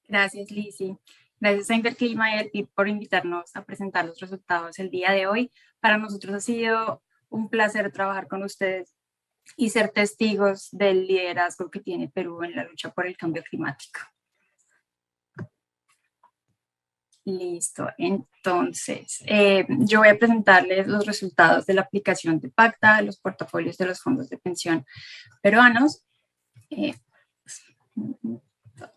Gracias, Lizzy. Gracias a Interclima y al PIB por invitarnos a presentar los resultados el día de hoy. Para nosotros ha sido un placer trabajar con ustedes y ser testigos del liderazgo que tiene Perú en la lucha por el cambio climático. Listo, entonces yo voy a presentarles los resultados de la aplicación de PACTA, los portafolios de los fondos de pensión peruanos.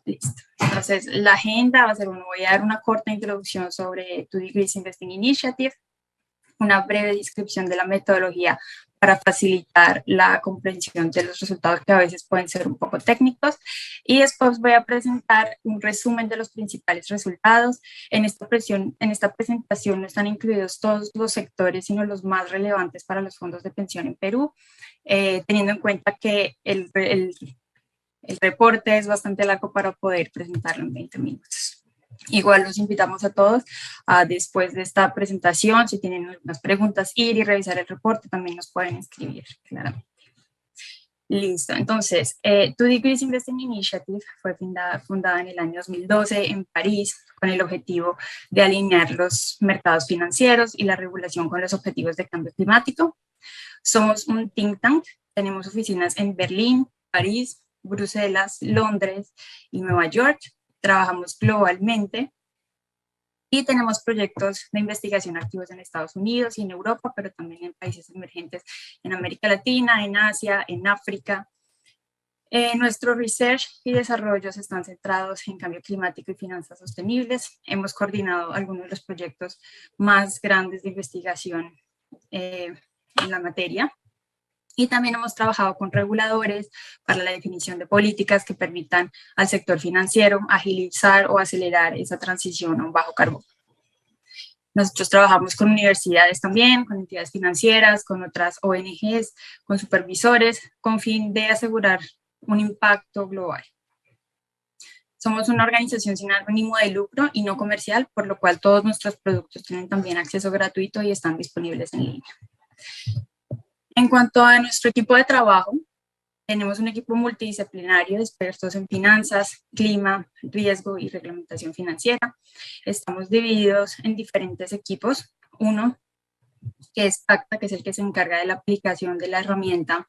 Listo. Entonces, la agenda va a ser voy a dar una corta introducción sobre 2 Degrees Investing Initiative, una breve descripción de la metodología para facilitar la comprensión de los resultados que a veces pueden ser un poco técnicos, y después voy a presentar un resumen de los principales resultados. En esta presentación no están incluidos todos los sectores, sino los más relevantes para los fondos de pensión en Perú, teniendo en cuenta que el reporte es bastante largo para poder presentarlo en 20 minutos. Igual los invitamos a todos a después de esta presentación, si tienen algunas preguntas, ir y revisar el reporte, también nos pueden escribir claramente. Listo, entonces, 2 Degrees Investing Initiative fue fundada en el año 2012 en París con el objetivo de alinear los mercados financieros y la regulación con los objetivos de cambio climático. Somos un think tank, tenemos oficinas en Berlín, París, Bruselas, Londres y Nueva York. Trabajamos globalmente y tenemos proyectos de investigación activos en Estados Unidos y en Europa, pero también en países emergentes en América Latina, en Asia, en África. Nuestro research y desarrollos están centrados en cambio climático y finanzas sostenibles. Hemos coordinado algunos de los proyectos más grandes de investigación en la materia. Y también hemos trabajado con reguladores para la definición de políticas que permitan al sector financiero agilizar o acelerar esa transición a un bajo carbono. Nosotros trabajamos con universidades también, con entidades financieras, con otras ONGs, con supervisores, con fin de asegurar un impacto global. Somos una organización sin ánimo de lucro y no comercial, por lo cual todos nuestros productos tienen también acceso gratuito y están disponibles en línea. En cuanto a nuestro equipo de trabajo, tenemos un equipo multidisciplinario de expertos en finanzas, clima, riesgo y reglamentación financiera. Estamos divididos en diferentes equipos. Uno que es PACTA, que es el que se encarga de la aplicación de la herramienta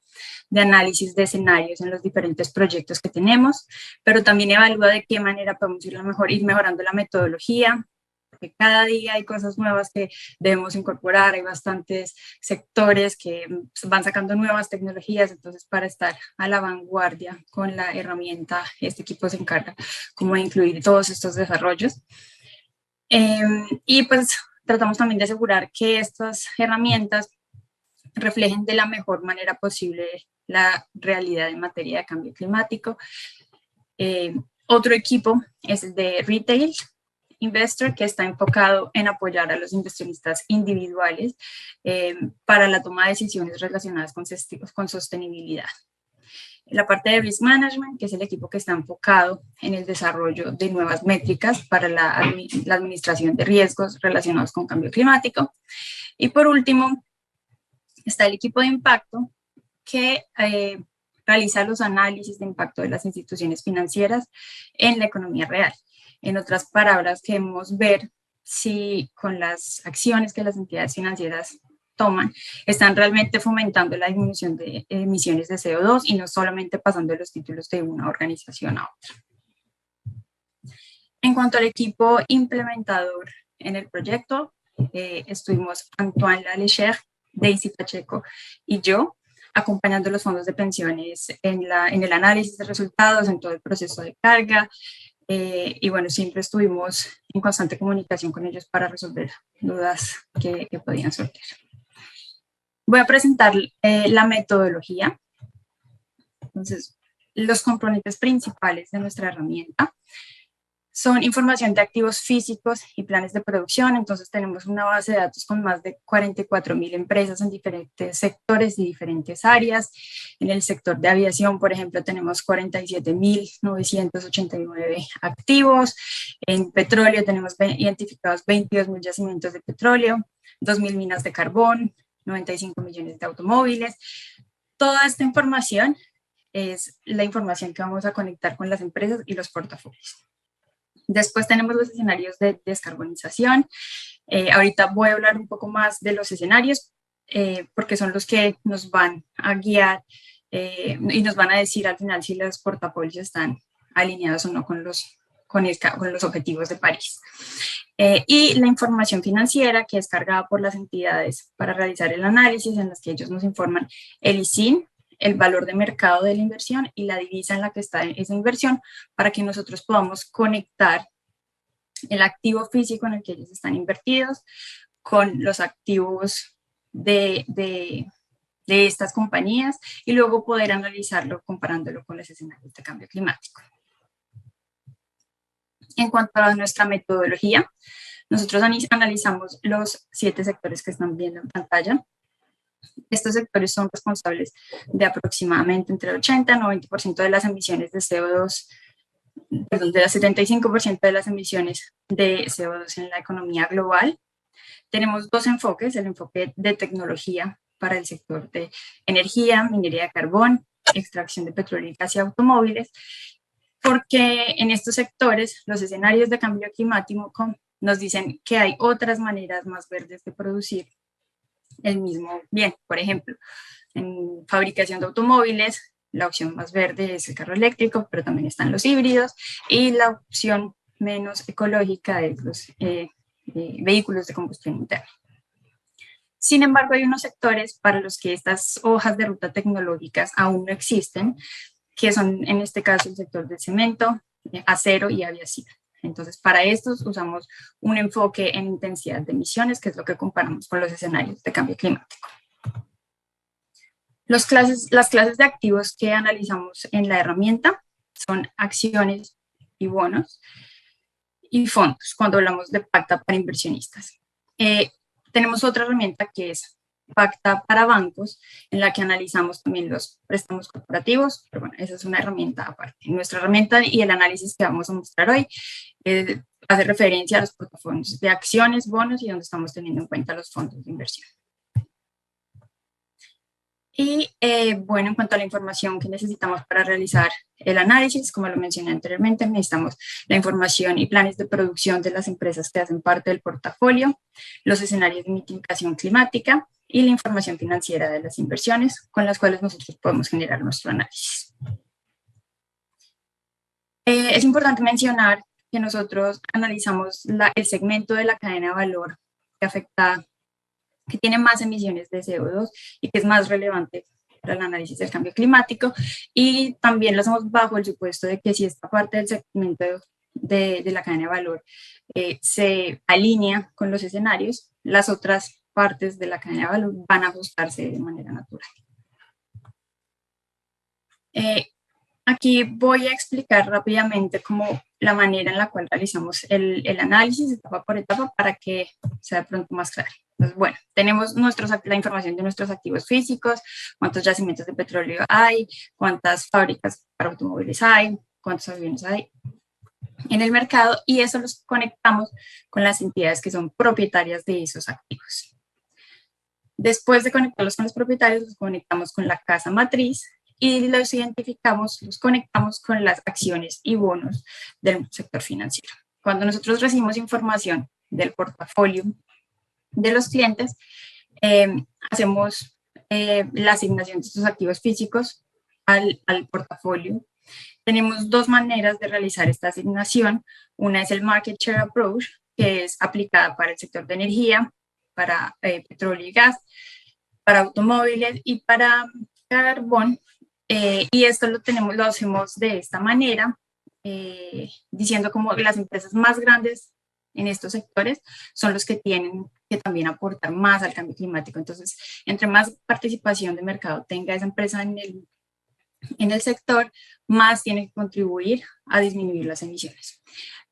de análisis de escenarios en los diferentes proyectos que tenemos, pero también evalúa de qué manera podemos ir mejorando la metodología, porque cada día hay cosas nuevas que debemos incorporar, hay bastantes sectores que van sacando nuevas tecnologías, entonces para estar a la vanguardia con la herramienta, este equipo se encarga como de incluir todos estos desarrollos. Y pues tratamos también de asegurar que estas herramientas reflejen de la mejor manera posible la realidad en materia de cambio climático. Otro equipo es el de Retail Investor, que está enfocado en apoyar a los inversionistas individuales para la toma de decisiones relacionadas con sostenibilidad. La parte de Risk Management, que es el equipo que está enfocado en el desarrollo de nuevas métricas para la administración de riesgos relacionados con cambio climático. Y por último, está el equipo de impacto, que realiza los análisis de impacto de las instituciones financieras en la economía real. En otras palabras, queremos ver si con las acciones que las entidades financieras toman, están realmente fomentando la disminución de emisiones de CO2 y no solamente pasando los títulos de una organización a otra. En cuanto al equipo implementador en el proyecto, estuvimos Antoine Lalechère, Daisy Pacheco y yo, acompañando los fondos de pensiones en el análisis de resultados, en todo el proceso de carga, y bueno, siempre estuvimos en constante comunicación con ellos para resolver dudas que podían surgir. Voy a presentar la metodología. Entonces, los componentes principales de nuestra herramienta son información de activos físicos y planes de producción. Entonces tenemos una base de datos con más de 44.000 empresas en diferentes sectores y diferentes áreas. En el sector de aviación, por ejemplo, tenemos 47.989 activos. En petróleo tenemos identificados 22.000 yacimientos de petróleo, 2.000 minas de carbón, 95 millones de automóviles. Toda esta información es la información que vamos a conectar con las empresas y los portafolios. Después tenemos los escenarios de descarbonización. Ahorita voy a hablar un poco más de los escenarios porque son los que nos van a guiar y nos van a decir al final si los portafolios están alineados o no con los objetivos de París. Y la información financiera que es cargada por las entidades para realizar el análisis, en las que ellos nos informan el ISIN, el valor de mercado de la inversión y la divisa en la que está esa inversión, para que nosotros podamos conectar el activo físico en el que ellos están invertidos con los activos de estas compañías y luego poder analizarlo comparándolo con los escenarios de cambio climático. En cuanto a nuestra metodología, nosotros analizamos los 7 sectores que están viendo en pantalla. Estos sectores son responsables de aproximadamente entre el 80 y 90% de las emisiones de CO2, perdón, del 75% de las emisiones de CO2 en la economía global. Tenemos 2 enfoques, el enfoque de tecnología para el sector de energía, minería de carbón, extracción de petróleo y gas y automóviles, porque en estos sectores los escenarios de cambio climático nos dicen que hay otras maneras más verdes de producir el mismo bien. Por ejemplo, en fabricación de automóviles, la opción más verde es el carro eléctrico, pero también están los híbridos, y la opción menos ecológica es los vehículos de combustión interna. Sin embargo, hay unos sectores para los que estas hojas de ruta tecnológicas aún no existen, que son en este caso el sector del cemento, acero y aviación. Entonces, para estos usamos un enfoque en intensidad de emisiones, que es lo que comparamos con los escenarios de cambio climático. Las clases de activos que analizamos en la herramienta son acciones y bonos y fondos, cuando hablamos de Pacta para inversionistas. Tenemos otra herramienta que es Pacta para bancos, en la que analizamos también los préstamos corporativos, pero bueno, esa es una herramienta aparte. Nuestra herramienta y el análisis que vamos a mostrar hoy hace referencia a los portafolios de acciones, bonos y donde estamos teniendo en cuenta los fondos de inversión. Y bueno, en cuanto a la información que necesitamos para realizar el análisis, como lo mencioné anteriormente, necesitamos la información y planes de producción de las empresas que hacen parte del portafolio, los escenarios de mitigación climática y la información financiera de las inversiones con las cuales nosotros podemos generar nuestro análisis. Es importante mencionar que nosotros analizamos el segmento de la cadena de valor que afecta, que tiene más emisiones de CO2 y que es más relevante para el análisis del cambio climático, y también lo hacemos bajo el supuesto de que si esta parte del segmento de la cadena de valor se alinea con los escenarios, las otras partes de la cadena de valor van a ajustarse de manera natural. Aquí voy a explicar rápidamente como la manera en la cual realizamos el análisis etapa por etapa para que sea de pronto más claro. Entonces, bueno, tenemos la información de nuestros activos físicos, cuántos yacimientos de petróleo hay, cuántas fábricas para automóviles hay, cuántos aviones hay en el mercado, y eso los conectamos con las entidades que son propietarias de esos activos. Después de conectarlos con los propietarios, los conectamos con la casa matriz y los identificamos, los conectamos con las acciones y bonos del sector financiero. Cuando nosotros recibimos información del portafolio de los clientes, hacemos la asignación de estos activos físicos al portafolio. Tenemos 2 maneras de realizar esta asignación. Una es el Market Share Approach, que es aplicada para el sector de energía, para petróleo y gas, para automóviles y para carbón. Y esto lo hacemos de esta manera, diciendo como que las empresas más grandes en estos sectores son los que tienen que también aportar más al cambio climático. Entonces, entre más participación de mercado tenga esa empresa en el sector, más tiene que contribuir a disminuir las emisiones.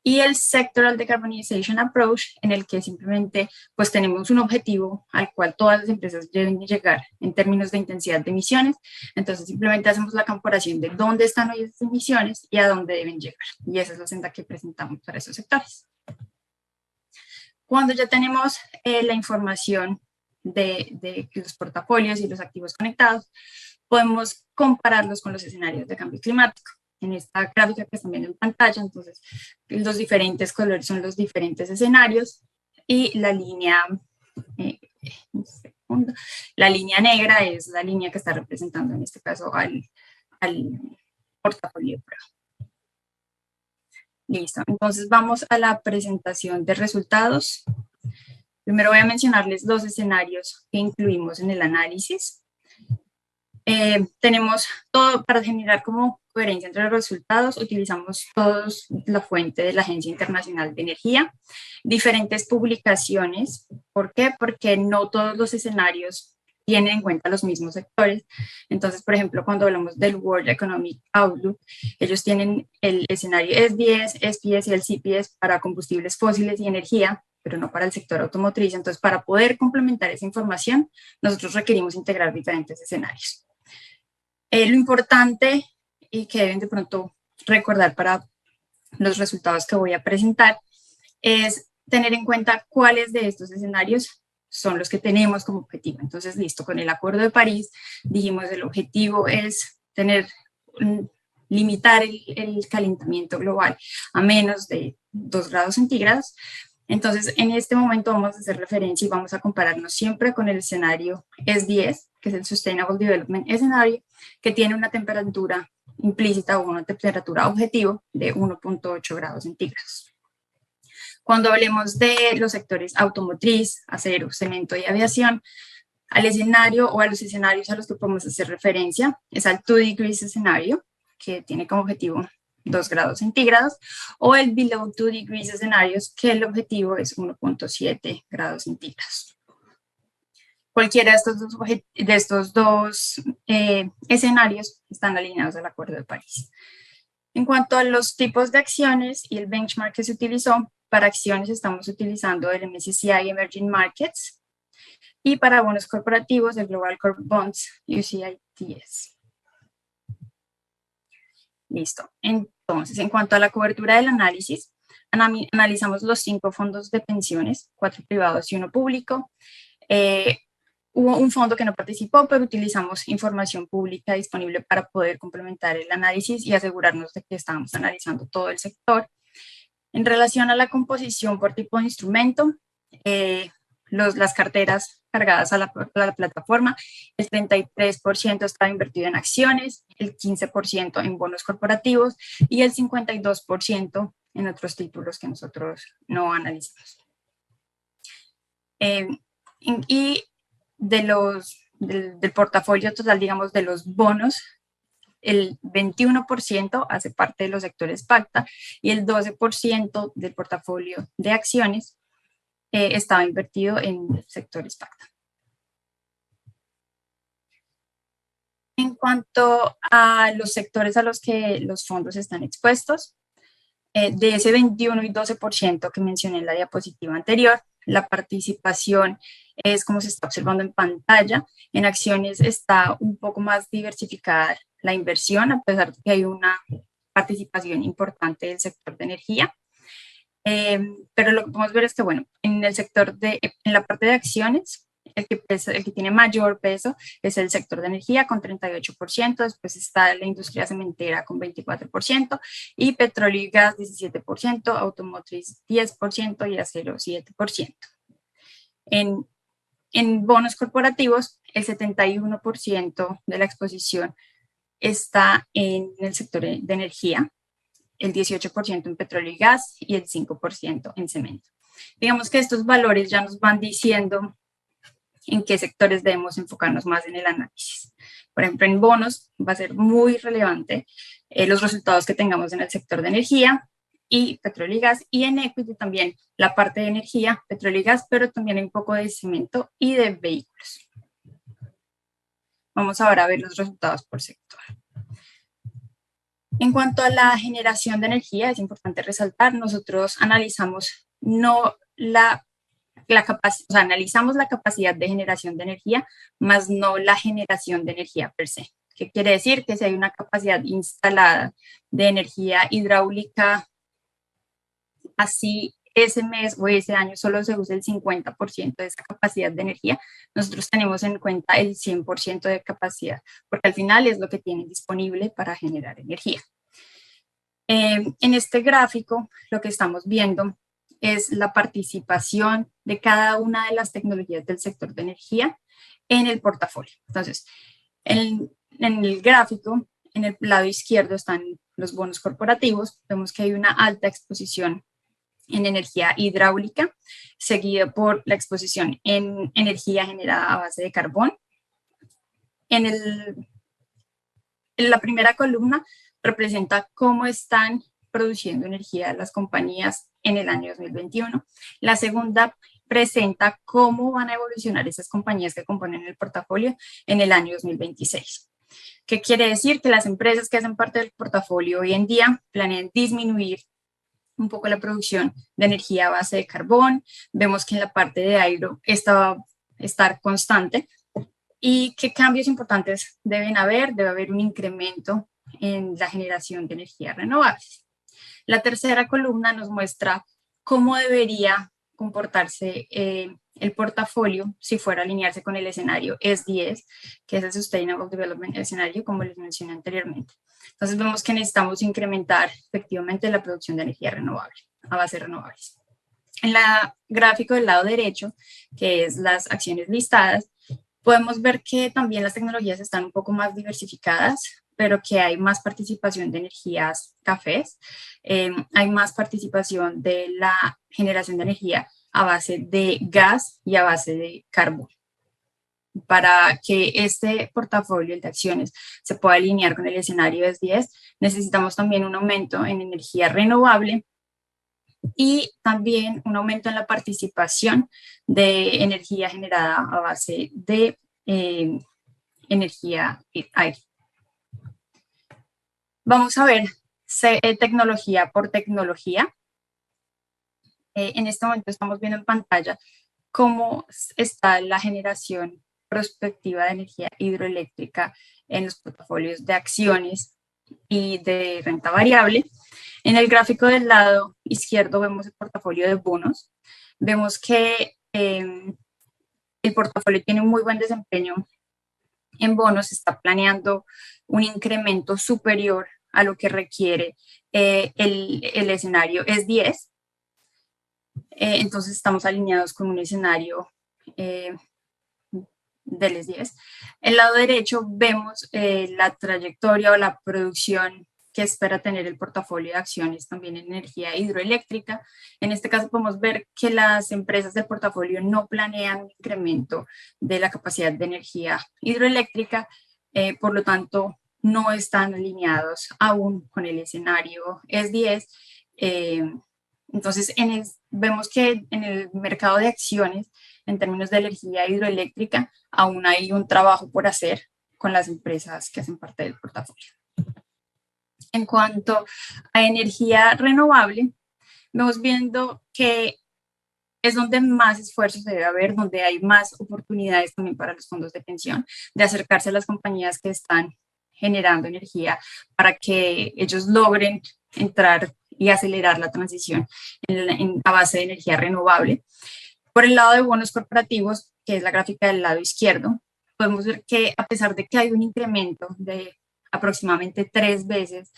Y el Sectoral Decarbonization Approach, en el que simplemente pues tenemos un objetivo al cual todas las empresas deben llegar en términos de intensidad de emisiones. Entonces simplemente hacemos la comparación de dónde están hoy esas emisiones y a dónde deben llegar. Y esa es la senda que presentamos para esos sectores. Cuando ya tenemos la información de los portafolios y los activos conectados, podemos compararlos con los escenarios de cambio climático. en esta gráfica que están viendo en pantalla. Entonces, los diferentes colores son los diferentes escenarios y la línea, un segundo, la línea negra es la línea que está representando en este caso al portafolio de prueba. Listo, entonces vamos a la presentación de resultados. Primero voy a mencionarles los escenarios que incluimos en el análisis. Tenemos todo para generar como coherencia entre los resultados, utilizamos todos la fuente de la Agencia Internacional de Energía, diferentes publicaciones. ¿Por qué? Porque no todos los escenarios tienen en cuenta los mismos sectores. Entonces, por ejemplo, cuando hablamos del World Economic Outlook, ellos tienen el escenario S10, SPS y el CPS para combustibles fósiles y energía, pero no para el sector automotriz. Entonces, para poder complementar esa información, nosotros requerimos integrar diferentes escenarios. Lo importante y que deben de pronto recordar para los resultados que voy a presentar es tener en cuenta cuáles de estos escenarios son los que tenemos como objetivo. Entonces, listo, con el Acuerdo de París dijimos el objetivo es limitar el calentamiento global a menos de 2 grados centígrados. Entonces, en este momento vamos a hacer referencia y vamos a compararnos siempre con el escenario S10, que es el Sustainable Development Scenario, que tiene una temperatura implícita o una temperatura objetivo de 1.8 grados centígrados. Cuando hablemos de los sectores automotriz, acero, cemento y aviación, al escenario o a los escenarios a los que podemos hacer referencia es al 2 degrees escenario, que tiene como objetivo 2 grados centígrados, o el below 2 degrees escenarios, que el objetivo es 1.7 grados centígrados. Cualquiera de estos dos escenarios están alineados al Acuerdo de París. En cuanto a los tipos de acciones y el benchmark que se utilizó, para acciones estamos utilizando el MSCI Emerging Markets y para bonos corporativos el Global Corp Bonds UCITS. Listo. Entonces, en cuanto a la cobertura del análisis, analizamos los 5 fondos de pensiones, 4 privados y 1 público. Hubo un fondo que no participó, pero utilizamos información pública disponible para poder complementar el análisis y asegurarnos de que estábamos analizando todo el sector. En relación a la composición por tipo de instrumento, las carteras cargadas a la plataforma, el 33% estaba invertido en acciones, el 15% en bonos corporativos y el 52% en otros títulos que nosotros no analizamos. Y del portafolio total, digamos, de los bonos, el 21% hace parte de los sectores PACTA y el 12% del portafolio de acciones estaba invertido en sectores PACTA. En cuanto a los sectores a los que los fondos están expuestos, de ese 21 y 12% que mencioné en la diapositiva anterior, la participación es como se está observando en pantalla. En acciones está un poco más diversificada la inversión, a pesar de que hay una participación importante del sector de energía. Pero lo que podemos ver es que, bueno, en la parte de acciones, el que tiene mayor peso es el sector de energía con 38%, después está la industria cementera con 24% y petróleo y gas 17%, automotriz 10% y acero 7%. En bonos corporativos, el 71% de la exposición está en el sector de energía, el 18% en petróleo y gas y el 5% en cemento. Digamos que estos valores ya nos van diciendo en qué sectores debemos enfocarnos más en el análisis. Por ejemplo, en bonos va a ser muy relevante los resultados que tengamos en el sector de energía y petróleo y gas, y en equity también la parte de energía, petróleo y gas, pero también un poco de cemento y de vehículos. Vamos ahora a ver los resultados por sector. En cuanto a la generación de energía, es importante resaltar, nosotros analizamos analizamos la capacidad de generación de energía, más no la generación de energía per se. ¿Qué quiere decir? Que si hay una capacidad instalada de energía hidráulica, así ese mes o ese año solo se usa el 50% de esa capacidad de energía, nosotros tenemos en cuenta el 100% de capacidad, porque al final es lo que tienen disponible para generar energía. En este gráfico lo que estamos viendo es la participación de cada una de las tecnologías del sector de energía en el portafolio. Entonces, en el gráfico, en el lado izquierdo están los bonos corporativos. Vemos que hay una alta exposición en energía hidráulica, seguida por la exposición en energía generada a base de carbón. En la primera columna representa cómo están produciendo energía las compañías en el año 2021. La segunda presenta cómo van a evolucionar esas compañías que componen el portafolio en el año 2026. ¿Qué quiere decir? Que las empresas que hacen parte del portafolio hoy en día planean disminuir un poco la producción de energía a base de carbón. Vemos que en la parte de aire esta va a estar constante. ¿Y qué cambios importantes deben haber? Debe haber un incremento en la generación de energías renovables. La tercera columna nos muestra cómo debería comportarse el portafolio si fuera a alinearse con el escenario S10, que es el Sustainable Development escenario, como les mencioné anteriormente. Entonces vemos que necesitamos incrementar efectivamente la producción de energía renovable, a base de renovables. En la gráfico del lado derecho, que es las acciones listadas, podemos ver que también las tecnologías están un poco más diversificadas, pero que hay más participación de energías cafés, hay más participación de la generación de energía a base de gas y a base de carbón. Para que este portafolio de acciones se pueda alinear con el escenario S10, necesitamos también un aumento en energía renovable y también un aumento en la participación de energía generada a base de energía aire. Vamos a ver tecnología por tecnología. En este momento estamos viendo en pantalla cómo está la generación prospectiva de energía hidroeléctrica en los portafolios de acciones y de renta variable. En el gráfico del lado izquierdo vemos el portafolio de bonos. Vemos que el portafolio tiene un muy buen desempeño en bonos, está planeando un incremento superior a lo que requiere el escenario S10. Entonces estamos alineados con un escenario del S10. En el lado derecho vemos la trayectoria o la producción que espera tener el portafolio de acciones también en energía hidroeléctrica. En este caso podemos ver que las empresas del portafolio no planean un incremento de la capacidad de energía hidroeléctrica, por lo tanto no están alineados aún con el escenario S10. Entonces vemos que en el mercado de acciones, en términos de energía hidroeléctrica, aún hay un trabajo por hacer con las empresas que hacen parte del portafolio. En cuanto a energía renovable, vamos viendo que es donde más esfuerzos debe haber, donde hay más oportunidades también para los fondos de pensión, de acercarse a las compañías que están generando energía para que ellos logren entrar y acelerar la transición a base de energía renovable. Por el lado de bonos corporativos, que es la gráfica del lado izquierdo, podemos ver que a pesar de que hay un incremento de aproximadamente 3 veces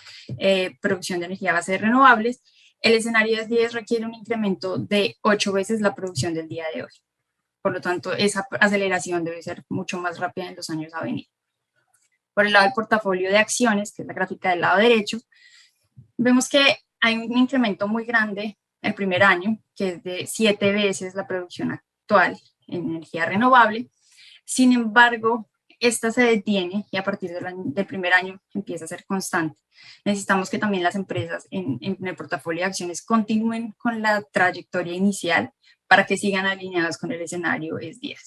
producción de energía a base de renovables, el escenario S10 requiere un incremento de 8 veces la producción del día de hoy. Por lo tanto, esa aceleración debe ser mucho más rápida en los años a venir. Por el lado del portafolio de acciones, que es la gráfica del lado derecho, vemos que hay un incremento muy grande el primer año, que es de 7 veces la producción actual en energía renovable. Sin embargo, esta se detiene y a partir del primer año empieza a ser constante. Necesitamos que también las empresas en el portafolio de acciones continúen con la trayectoria inicial para que sigan alineados con el escenario S10.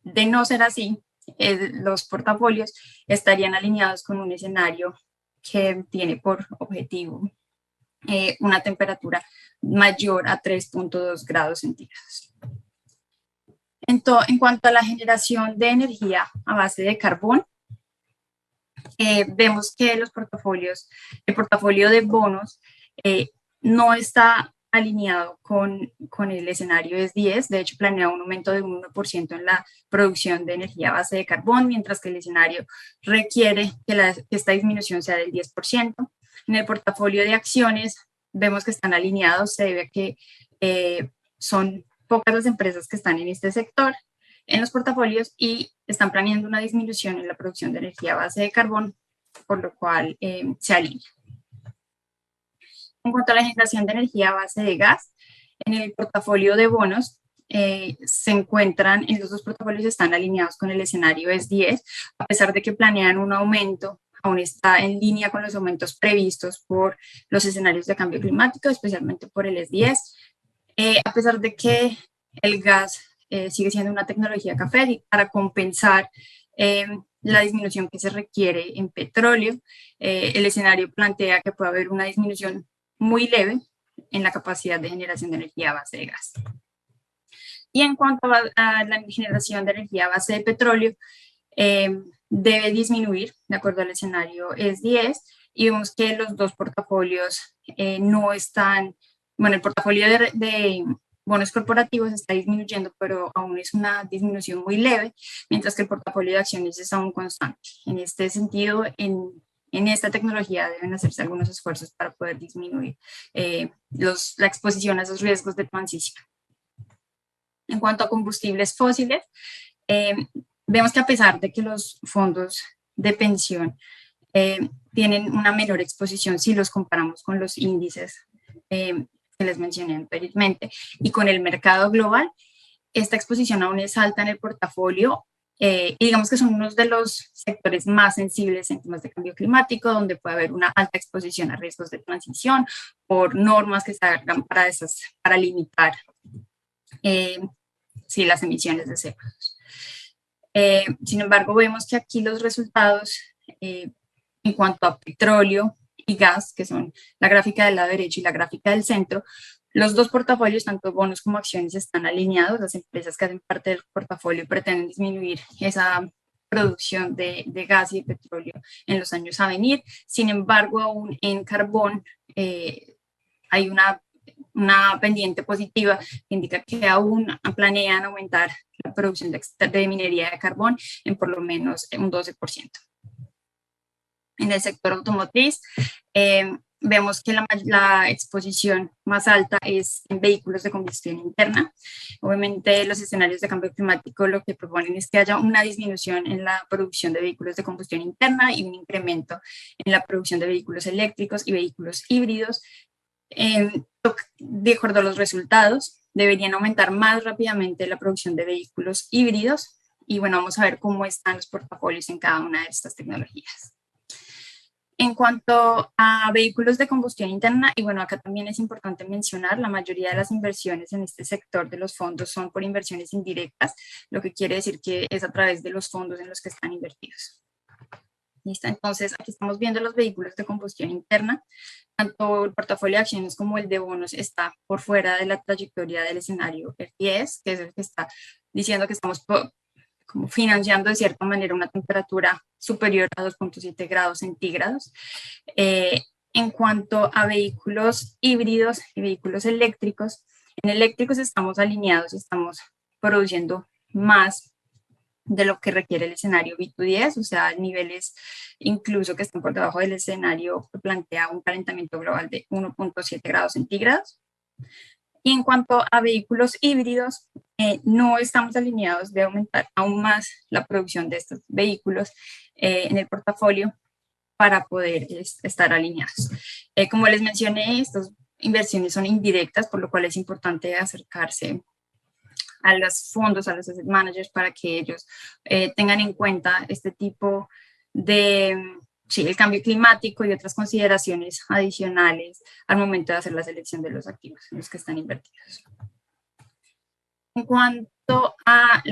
De no ser así, los portafolios estarían alineados con un escenario que tiene por objetivo una temperatura mayor a 3.2 grados centígrados. En cuanto a la generación de energía a base de carbón, vemos que el portafolio de bonos no está alineado con el escenario S10, de hecho planea un aumento de un 1% en la producción de energía a base de carbón, mientras que el escenario requiere que esta disminución sea del 10%. En el portafolio de acciones vemos que están alineados, se debe a que son pocas las empresas que están en este sector en los portafolios y están planeando una disminución en la producción de energía a base de carbón, por lo cual se alinea. En cuanto a la generación de energía a base de gas, en el portafolio de bonos se encuentran, en los dos portafolios están alineados con el escenario S10, a pesar de que planean un aumento, aún está en línea con los aumentos previstos por los escenarios de cambio climático, especialmente por el S10, a pesar de que el gas sigue siendo una tecnología café para compensar la disminución que se requiere en petróleo. El escenario plantea que puede haber una disminución muy leve en la capacidad de generación de energía a base de gas. Y en cuanto a la generación de energía a base de petróleo, debe disminuir de acuerdo al escenario S10 y vemos que los dos portafolios no están, bueno, el portafolio de bonos corporativos está disminuyendo, pero aún es una disminución muy leve, mientras que el portafolio de acciones es aún constante. En este sentido, en esta tecnología deben hacerse algunos esfuerzos para poder disminuir la exposición a esos riesgos de transición. En cuanto a combustibles fósiles, vemos que a pesar de que los fondos de pensión tienen una menor exposición si los comparamos con los índices que les mencioné anteriormente y con el mercado global, esta exposición aún es alta en el portafolio y digamos que son unos de los sectores más sensibles en temas de cambio climático, donde puede haber una alta exposición a riesgos de transición por normas que se hagan para limitar las emisiones de CO2. Sin embargo, vemos que aquí los resultados en cuanto a petróleo y gas, que son la gráfica del lado derecho y la gráfica del centro, los dos portafolios, tanto bonos como acciones, están alineados. Las empresas que hacen parte del portafolio pretenden disminuir esa producción de gas y de petróleo en los años a venir. Sin embargo, aún en carbón hay una pendiente positiva que indica que aún planean aumentar la producción de minería de carbón en por lo menos un 12%. En el sector automotriz, vemos que la exposición más alta es en vehículos de combustión interna. Obviamente, los escenarios de cambio climático lo que proponen es que haya una disminución en la producción de vehículos de combustión interna y un incremento en la producción de vehículos eléctricos y vehículos híbridos. De acuerdo a los resultados, deberían aumentar más rápidamente la producción de vehículos híbridos. Y bueno, vamos a ver cómo están los portafolios en cada una de estas tecnologías. En cuanto a vehículos de combustión interna, y bueno, acá también es importante mencionar, la mayoría de las inversiones en este sector de los fondos son por inversiones indirectas, lo que quiere decir que es a través de los fondos en los que están invertidos. ¿Listo? Entonces, aquí estamos viendo los vehículos de combustión interna. Tanto el portafolio de acciones como el de bonos está por fuera de la trayectoria del escenario F10, que es el que está diciendo que estamos como financiando de cierta manera una temperatura superior a 2.7 grados centígrados. En cuanto a vehículos híbridos y vehículos eléctricos, en eléctricos estamos alineados, estamos produciendo más de lo que requiere el escenario V210, o sea, niveles incluso que están por debajo del escenario que plantea un calentamiento global de 1.7 grados centígrados. Y en cuanto a vehículos híbridos, no estamos alineados de aumentar aún más la producción de estos vehículos en el portafolio para poder estar alineados. Como les mencioné, estas inversiones son indirectas, por lo cual es importante acercarse a los fondos, a los asset managers, para que ellos tengan en cuenta este tipo de, el cambio climático y otras consideraciones adicionales al momento de hacer la selección de los activos en los que están invertidos. En cuanto a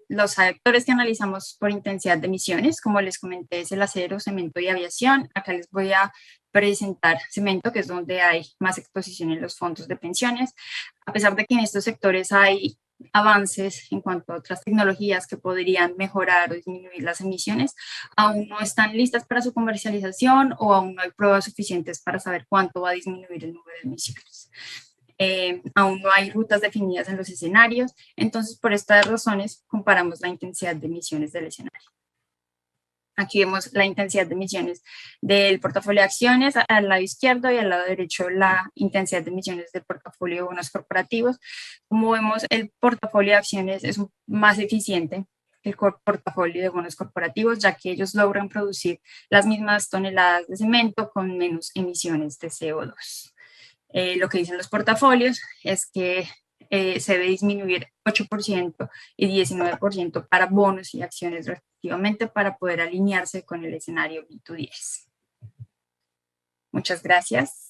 los sectores que analizamos por intensidad de emisiones, como les comenté, es el acero, cemento y aviación. Acá les voy a presentar cemento, que es donde hay más exposición en los fondos de pensiones. A pesar de que en estos sectores hay avances en cuanto a otras tecnologías que podrían mejorar o disminuir las emisiones, aún no están listas para su comercialización o aún no hay pruebas suficientes para saber cuánto va a disminuir el número de emisiones. Aún no hay rutas definidas en los escenarios, entonces por estas razones comparamos la intensidad de emisiones del escenario. Aquí vemos la intensidad de emisiones del portafolio de acciones al lado izquierdo y al lado derecho la intensidad de emisiones del portafolio de bonos corporativos. Como vemos, el portafolio de acciones es más eficiente que el portafolio de bonos corporativos, ya que ellos logran producir las mismas toneladas de cemento con menos emisiones de CO2. Lo que dicen los portafolios es que se debe disminuir 8% y 19% para bonos y acciones respectivamente para poder alinearse con el escenario B210. Muchas gracias.